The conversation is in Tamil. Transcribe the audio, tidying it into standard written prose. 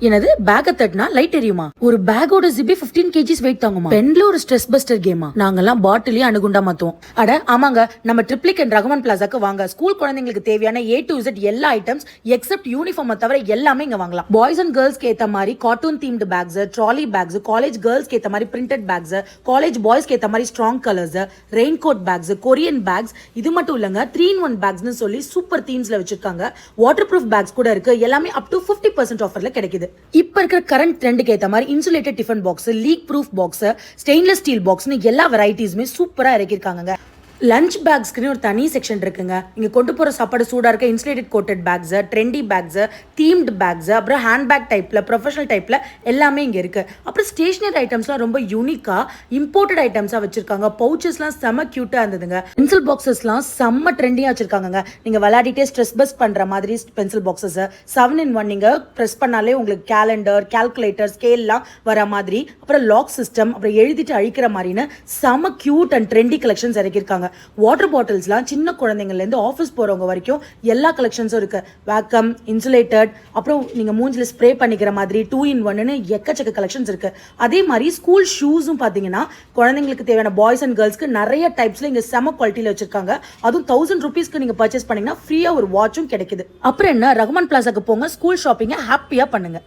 என்னது பேக்க தட்டினா லைட் எரியுமா? ஒரு பேக்கோட ஜிபி 15 kgs வெயிட் தாங்குமா? பென்ல ஒரு ஸ்ட்ரெஸ் பஸ்டர் கேமா? நாங்கெல்லாம் பாட்டிலே அணுகுண்டா மாத்துவோம். அட ஆமாங்க, நம்ம ட்ரிப்ளிக் அண்ட் ரகுமன் பிளாசாக்கு வாங்க. ஸ்கூல் குழந்தைங்களுக்கு தேவையான A to Z எல்லா ஐட்டம்ஸ் எக்ஸப்ட் யூனிஃபார்ம் தவிர எல்லாமே இங்க வாங்கலாம். பாய்ஸ் அண்ட் கேர்ள்ஸ்க்கு ஏத்த மாதிரி cartoon themed bags, trolley bags, college கேர்ள்ஸ்க்கு ஏத்த மாதிரி பிரிண்டட் பேக்ஸ், காலேஜ் பாய்ஸ்க்கு ஏத்த மாதிரி strong colours, rain coat bags, Korean bags, இது மட்டும் இல்லங்க 3-in-1 பேக்ஸ்னு சொல்லி சூப்பர் தீம்ஸ்ல வச்சிருக்காங்க. வாட்டர் ப்ரூஃப் பேக்ஸ் கூட இருக்கு. எல்லாமே அப் டு 50% ஆஃபர்ல கிடைக்குது. இப்ப இருக்கிற கரண்ட் ட்ரெண்டுக்கு ஏத்த மாதிரி insulated tiffin box, leak proof box, stainless steel பாக்ஸ்னு எல்லா வெரைட்டிஸுமே சூப்பரா இறக்கிருக்காங்க. லஞ்ச் பேக்ஸ்க்குன்னு ஒரு தனி செக்ஷன் இருக்குங்க. இங்க கொண்டு போற சாப்பாடு சூடா இருக்க insulated coated bags, trendy bags, themed bags, அப்புறம் ஹேண்ட் பேக் டைப்ல, ப்ரொஃபஷனல் டைப்ல எல்லாமே இங்க இருக்கு. அப்புறம் ஸ்டேஷனரி ஐட்டம்ஸ்லாம் ரொம்ப யூனிக்கா இம்போர்ட்டட் ஐட்டம்ஸா வச்சிருக்காங்க. பவுச்சஸ்லாம் செம்ம கியூட்டா இருந்ததுங்க. பென்சில் பாக்ஸஸ்லாம் செம்ம ட்ரெண்டியா வச்சிருக்காங்க. நீங்க விளையாடிட்டே ஸ்ட்ரெஸ் பஸ் பண்ற மாதிரி பென்சில் பாக்ஸஸ் 7-in-1 நீங்க பிரஸ் பண்ணாலே உங்களுக்கு கேலண்டர், கால்குலேட்டர், ஸ்கேல்லாம் வர மாதிரி, அப்புறம் லாக் சிஸ்டம், அப்புறம் எழுதிட்டு அழிக்கிற மாதிரின்னு செம்ம கியூட் அண்ட் ட்ரெண்டி கலெக்ஷன்ஸ் இறக்கிருக்காங்க. வாட்டர் பாட்டில்ஸ்லாம் சின்ன குழந்தைங்கள்ல இருந்து ஆஃபீஸ் போறவங்க வரைக்கும் எல்லா கலெக்ஷன்ஸும் இருக்கு. வேக்கம், இன்சுலேட்டட், அப்புறம் நீங்க மூஞ்சில ஸ்ப்ரே பண்ணிக்கிற மாதிரி 2-in-1ன்னு எக்கச்சக்க கலெக்ஷன்ஸ் இருக்கு. அதே மாதிரி ஸ்கூல் ஷூஸும் பாத்தீங்கன்னா குழந்தைங்களுக்கு தேவையான பாய்ஸ் அண்ட் கேர்ள்ஸ்க்கு நிறைய டைப்ஸ்ல இங்க செம குவாலிட்டியில வச்சிருக்காங்க. அதுவும் 1000 rupeesக்கு நீங்க பர்ச்சேஸ் பண்ணீங்கன்னா ஃப்ரீயா ஒரு வாட்சும் கிடைக்குது. அப்புறம் என்ன, ரகுமன் பிளாசாக்கு போங்க, ஸ்கூல் ஷாப்பிங்கை ஹாப்பியா பண்ணுங்க.